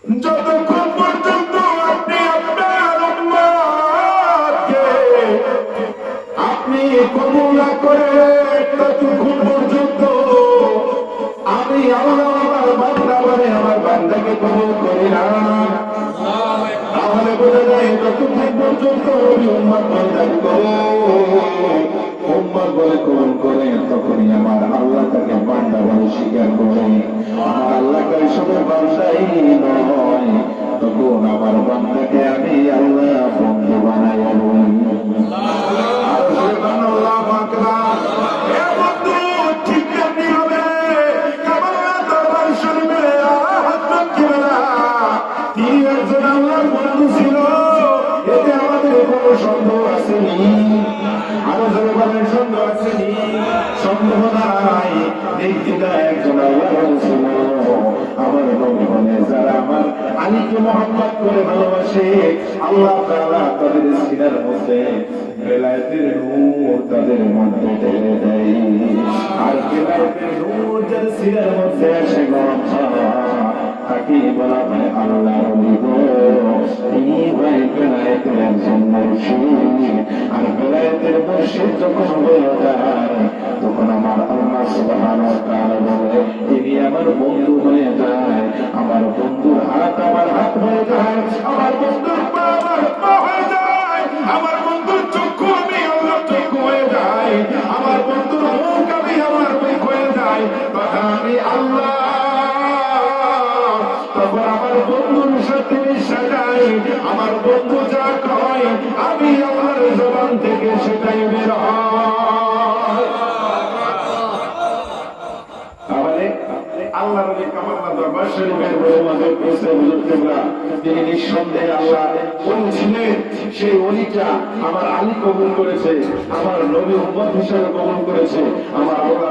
যতক্ষণ পর্যন্ত আপনি আপনার উম্মতকে আপনি কবুল না করে ততক্ষণ পর্যন্ত আমি আল্লাহ আমার বান্দা বলে আমার বান্দাকে কবুল করি না। তাহলে বোঝা যায় ততক্ষণ পর্যন্ত আমি উম্মত বলে থাকবো, উম্মত বলে কবুল করে তখনই আমার আল্লাহ তাকে বান্দা বলে স্বীকার করে। আমার আল্লাহকে ওই সময় বান্দাই নয়, তখন আমার বান্দাকে আমি আল্লাহ বন্ধু বানাই। সন্দেহ আসেনি, আরো জোরে বলেন সন্দেহ আসেনি? সন্দেহ নাই। দেখতে একজন আল্লাহ বলছিল আমার নবী বলে যারা আমার আলীকে মোহাম্মদ করে ভালোবাসে আল্লাহ তাআলা তাদের সিনার মধ্যে বেলায়েতের নূর তাদের মধ্যে ঢেলে দেয়। আর বেলায়েতের নূর যার সিনার মধ্যে আসে তাকে বলা হয় আল্লাহর ওলি গো। তিনি ভাই বেলায়েতের একজন মুর্শিদ। আর বেলায়েতের মুর্শিদ যখন হয়ে যায় তখন আমার আল্লাহ সুবহানাহু ওয়া তাআলা বলে তিনি আমার বন্ধু হয়ে যায়। আমার বন্ধুর হাত আমার হাত হয়ে যায়, আমার বন্ধুর পা আমার পা হয়ে যায়, আমার বন্ধুর চক্ষু আমি আল্লাহর চক্ষু হয়ে যায়, আমার বন্ধুর মুখ আমি আমার মুখ হয়ে যায়। তখন আমি আল্লাহ, তখন আমার বন্ধুর সাথে সাজাই, আমার বন্ধু যা কয় আমি আল্লাহর জবান থেকে সেটাই বের হয়। তাহলে আল্লাহর ওলি কামাল্লা দরবার শরীফের বড় মাঝে পৌঁছে হুজুর কিবলা তিনি নিঃসন্দেহে আল্লাহ ওলি ছিলেন। সেই ওলিটা আমার আলী কবুল করেছে, আমার নবী উম্মত হিসেবে কবুল করেছে। আমার আল্লাহ